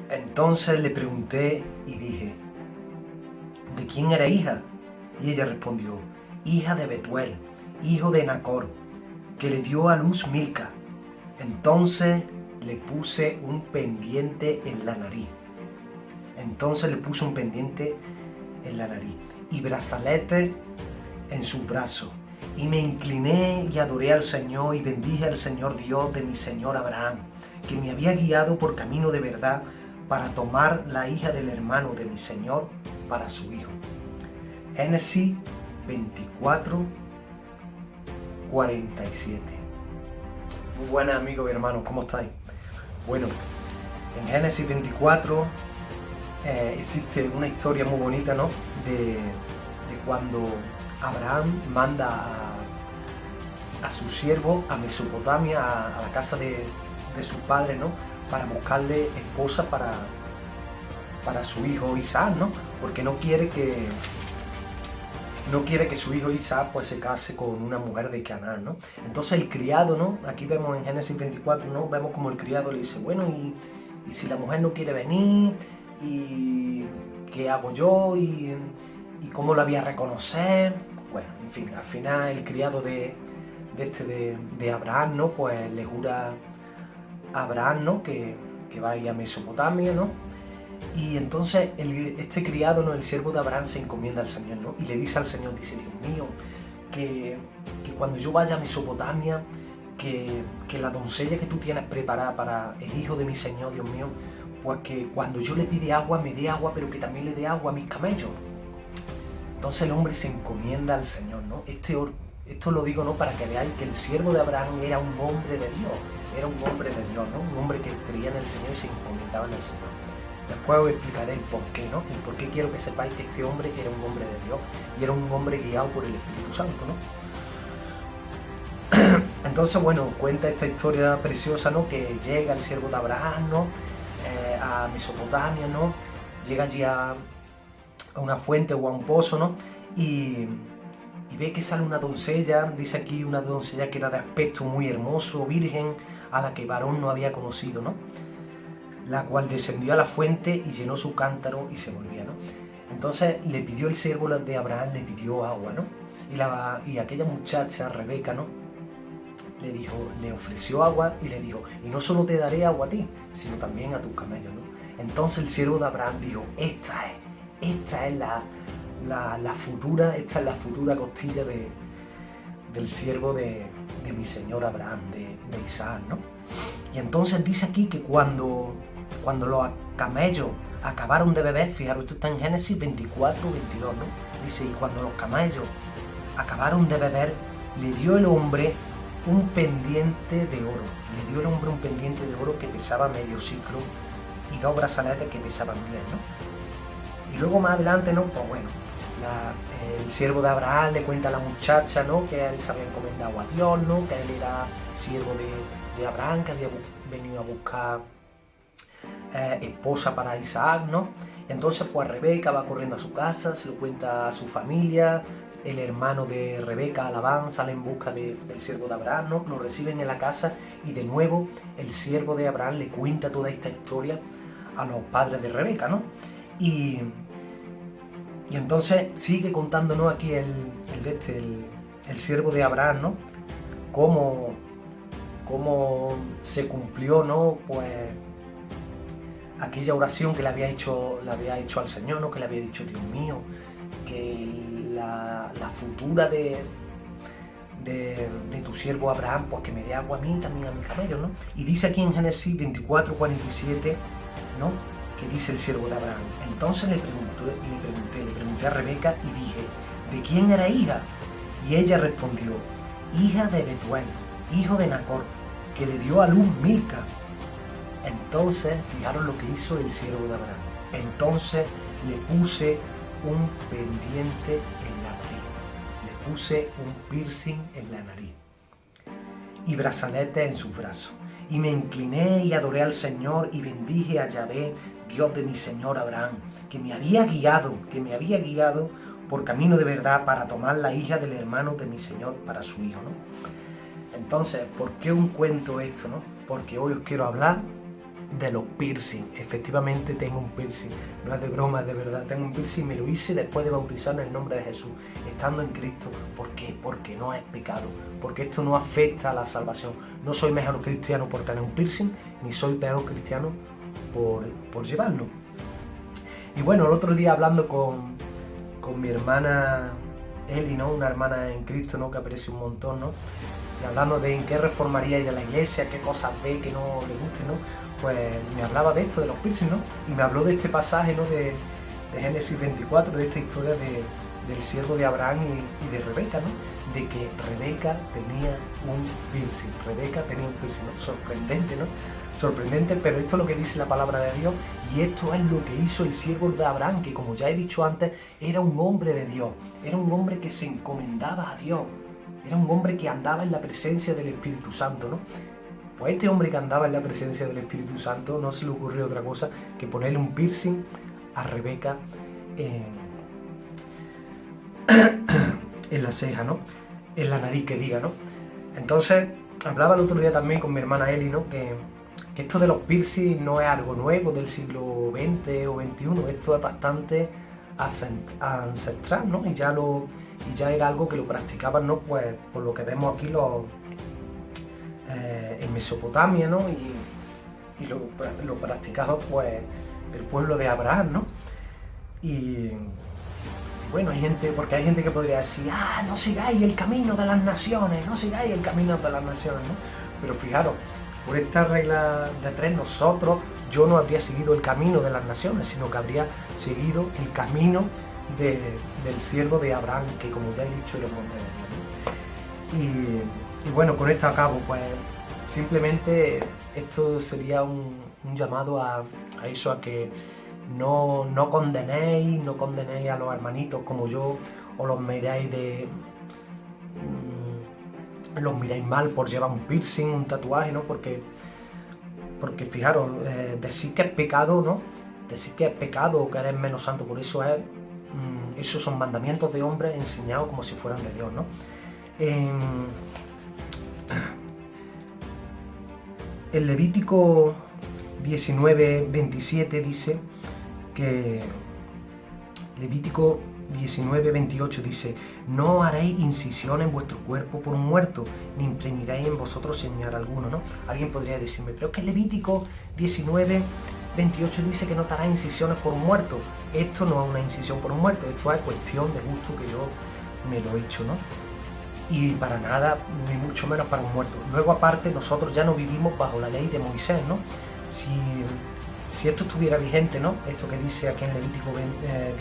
Entonces le pregunté y dije, ¿de quién era hija? Y ella respondió, hija de Betuel, hijo de Nacor, que le dio a luz Milca. Entonces le puse un pendiente en la nariz. Y brazaletes en sus brazos. Y me incliné y adoré al Señor y bendije al Señor Dios de mi Señor Abraham, que me había guiado por camino de verdad para tomar la hija del hermano de mi Señor para su hijo. Génesis 24, 47. Muy buenas amigos y hermanos, ¿cómo estáis? Bueno, en Génesis 24 existe una historia muy bonita, ¿no? De cuando Abraham manda a su siervo a Mesopotamia, a la casa de su padre, ¿no? Para buscarle esposa para su hijo Isaac, ¿no? Porque no quiere que su hijo Isaac pues se case con una mujer de Canaán, ¿no? Entonces el criado, ¿no? Aquí vemos en Génesis 24, ¿no? Vemos como el criado le dice, bueno, y si la mujer no quiere venir, ¿y qué hago yo? ¿Y cómo la voy a reconocer? Bueno, en fin, al final el criado de Abraham, ¿no? Pues le jura a Abraham, ¿no? Que va a ir a Mesopotamia, ¿no? Y entonces este criado, ¿no? El siervo de Abraham se encomienda al Señor, ¿no? Y le dice al Señor, dice, Dios mío, que cuando yo vaya a Mesopotamia, que la doncella que tú tienes preparada para el hijo de mi Señor, Dios mío, pues que cuando yo le pide agua, me dé agua, pero que también le dé agua a mis camellos. Entonces el hombre se encomienda al Señor, ¿no? Esto lo digo, ¿no? Para que veáis que el siervo de Abraham era un hombre de Dios, ¿no? Un hombre que creía en el Señor y se encomendaba en el Señor. Después os explicaré el por qué, ¿no? El por qué quiero que sepáis que este hombre era un hombre de Dios y era un hombre guiado por el Espíritu Santo, ¿no? Entonces, bueno, cuenta esta historia preciosa, ¿no? Que llega el siervo de Abraham, ¿no? A Mesopotamia, ¿no? Llega allí a una fuente o a un pozo, ¿no? Y ve que sale una doncella, dice aquí una doncella que era de aspecto muy hermoso, virgen, a la que varón no había conocido, ¿no? La cual descendió a la fuente y llenó su cántaro y se volvía, ¿no? Entonces le pidió el siervo de Abraham, le pidió agua, ¿no? Y aquella muchacha, Rebeca, ¿no? Le ofreció agua y le dijo, y no solo te daré agua a ti, sino también a tus camellos, ¿no? Entonces el siervo de Abraham dijo, esta es la futura costilla del siervo de mi señor Abraham, de Isaac, ¿no? Y entonces dice aquí que cuando los camellos acabaron de beber, fijaros, esto está en Génesis 24, 22, ¿no? Dice, y cuando los camellos acabaron de beber, le dio el hombre un pendiente de oro. Que pesaba medio ciclo y 2 brazaletes que pesaban 10, ¿no? Y luego más adelante, ¿no? Pues bueno, el siervo de Abraham le cuenta a la muchacha, ¿no? Que a él se había encomendado a Dios, ¿no? Que él era siervo de Abraham, que había venido a buscar esposa para Isaac, ¿no? Y entonces pues Rebeca va corriendo a su casa, se lo cuenta a su familia, el hermano de Rebeca, Labán, sale en busca del siervo de Abraham, ¿no? Lo reciben en la casa y de nuevo el siervo de Abraham le cuenta toda esta historia a los padres de Rebeca, ¿no? Y entonces sigue contándonos aquí el siervo de Abraham, ¿no? Cómo se cumplió, ¿no? Pues aquella oración que le había hecho al Señor, ¿no? Que le había dicho, Dios mío, que la futura de tu siervo Abraham, pues que me dé agua a mí y también a mis camellos, ¿no? Y dice aquí en Génesis 24, 47, ¿no? Que dice el siervo de Abraham. Entonces le pregunté a Rebeca y dije, ¿de quién era hija? Y ella respondió, hija de Betuel, hijo de Nacor, que le dio a luz Milca. Entonces, fijaros lo que hizo el siervo de Abraham. Entonces le puse un pendiente en la nariz, le puse un piercing en la nariz y brazaletes en sus brazos. Y me incliné y adoré al Señor y bendije a Yahvé, Dios de mi Señor Abraham, que me había guiado por camino de verdad para tomar la hija del hermano de mi Señor para su hijo, ¿no? Entonces, ¿por qué os cuento esto, no? Porque hoy os quiero hablar de los piercing. Efectivamente tengo un piercing, no es de broma, es de verdad. Tengo un piercing, me lo hice después de bautizar en el nombre de Jesús, estando en Cristo. ¿Por qué? Porque no es pecado, porque esto no afecta a la salvación. No soy mejor cristiano por tener un piercing, ni soy peor cristiano por llevarlo. Y bueno, el otro día hablando con mi hermana Eli, ¿no? Una hermana en Cristo, ¿no? Que aprecio un montón, ¿no? Y hablando de en qué reformaría ella la iglesia, qué cosas ve que no le guste, ¿no? Pues me hablaba de esto, de los piercing, ¿no? Y me habló de este pasaje, ¿no? De Génesis 24, de esta historia del siervo de Abraham y de Rebeca, ¿no? De que Rebeca tenía un piercing. Rebeca tenía un piercing, ¿no? Sorprendente, ¿no? Sorprendente, pero esto es lo que dice la palabra de Dios, y esto es lo que hizo el siervo de Abraham, que como ya he dicho antes, era un hombre de Dios, era un hombre que se encomendaba a Dios, era un hombre que andaba en la presencia del Espíritu Santo, ¿no? Pues este hombre que andaba en la presencia del Espíritu Santo no se le ocurrió otra cosa que ponerle un piercing a Rebeca en la ceja, ¿no? En la nariz, que diga, ¿no? Entonces, hablaba el otro día también con mi hermana Eli, ¿no? Que esto de los piercing no es algo nuevo del siglo XX o XXI, esto es bastante ancestral, ¿no? Y ya era algo que lo practicaban, ¿no? Pues por lo que vemos aquí en Mesopotamia, ¿no? Y lo practicaba pues el pueblo de Abraham, ¿no? Y bueno, hay gente que podría decir, no sigáis el camino de las naciones, no sigáis el camino de las naciones, ¿no? Pero fijaros, por esta regla de tres, yo no habría seguido el camino de las naciones, sino que habría seguido el camino del siervo de Abraham, que como ya he dicho, era un hombre de Dios, ¿no? Y bueno, con esto acabo, pues simplemente esto sería un llamado a eso, a que no condenéis a los hermanitos como yo, o los miráis mal por llevar un piercing, un tatuaje, ¿no? Porque fijaros, decir que es pecado, ¿no? Decir que es pecado o que eres menos santo por eso esos son mandamientos de hombres enseñados como si fueran de Dios, ¿no? En Levítico 19:27 dice que Levítico 19:28 dice: no haréis incisión en vuestro cuerpo por un muerto, ni imprimiréis en vosotros señal alguno, ¿no? Alguien podría decirme, pero es que Levítico 19:28 dice que no te harás incisiones por un muerto. Esto no es una incisión por un muerto, esto es cuestión de gusto que yo me lo he hecho, ¿no? Y para nada, ni mucho menos para un muerto. Luego aparte, nosotros ya no vivimos bajo la ley de Moisés, ¿no? Si esto estuviera vigente, ¿no? Esto que dice aquí en Levítico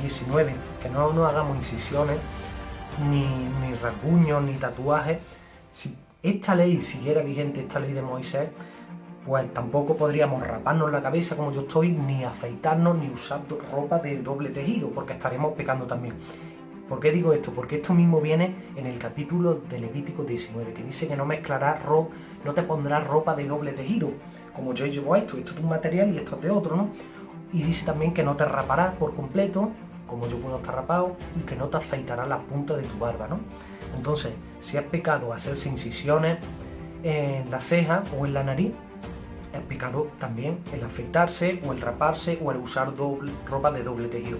19, que no nos hagamos incisiones, ni rasguños, ni tatuajes. Si esta ley siguiera vigente, esta ley de Moisés, pues tampoco podríamos raparnos la cabeza como yo estoy, ni afeitarnos, ni usar ropa de doble tejido, porque estaríamos pecando también. ¿Por qué digo esto? Porque esto mismo viene en el capítulo de Levítico 19, que dice que no mezclarás no te pondrás ropa de doble tejido, como yo llevo esto es de un material y esto es de otro, ¿no? Y dice también que no te raparás por completo, como yo puedo estar rapado, y que no te afeitarás la punta de tu barba, ¿no? Entonces, si es pecado hacerse incisiones en la ceja o en la nariz, es pecado también el afeitarse o el raparse o el usar ropa de doble tejido.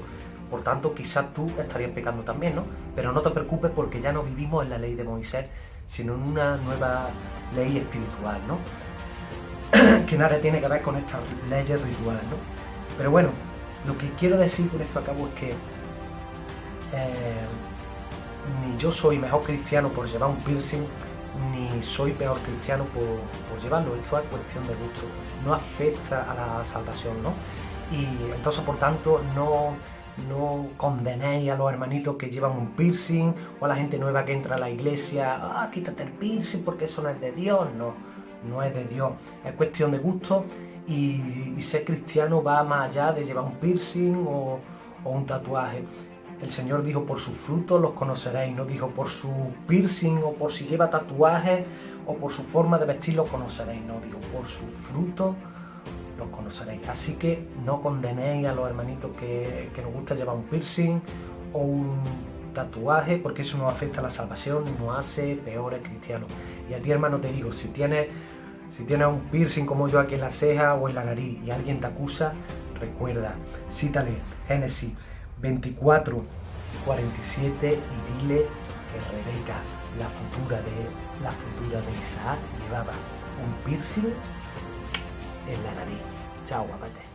Por tanto, quizás tú estarías pecando también, ¿no? Pero no te preocupes, porque ya no vivimos en la ley de Moisés, sino en una nueva ley espiritual, ¿no? Que nada tiene que ver con estas leyes rituales, ¿no? Pero bueno, lo que quiero decir con esto a cabo es que ni yo soy mejor cristiano por llevar un piercing, ni soy peor cristiano por llevarlo. Esto es cuestión de gusto, no afecta a la salvación, ¿no? Y entonces, por tanto, no condenéis a los hermanitos que llevan un piercing, o a la gente nueva que entra a la iglesia, quítate el piercing porque eso no es de Dios. No es de Dios, es cuestión de gusto, y ser cristiano va más allá de llevar un piercing o un tatuaje. El Señor dijo: por sus frutos los conoceréis, no dijo por su piercing o por si lleva tatuajes o por su forma de vestir los conoceréis, no, dijo por sus frutos los conoceréis. Así que no condenéis a los hermanitos que nos gusta llevar un piercing o un tatuaje, porque eso no afecta a la salvación, nos hace peores cristianos. Y a ti, hermano, te digo, si tienes Si tienes un piercing como yo aquí en la ceja o en la nariz y alguien te acusa, recuerda, cítale Génesis 24, 47 y dile que Rebeca, la futura de Isaac, llevaba un piercing en la nariz. Chao, guapate.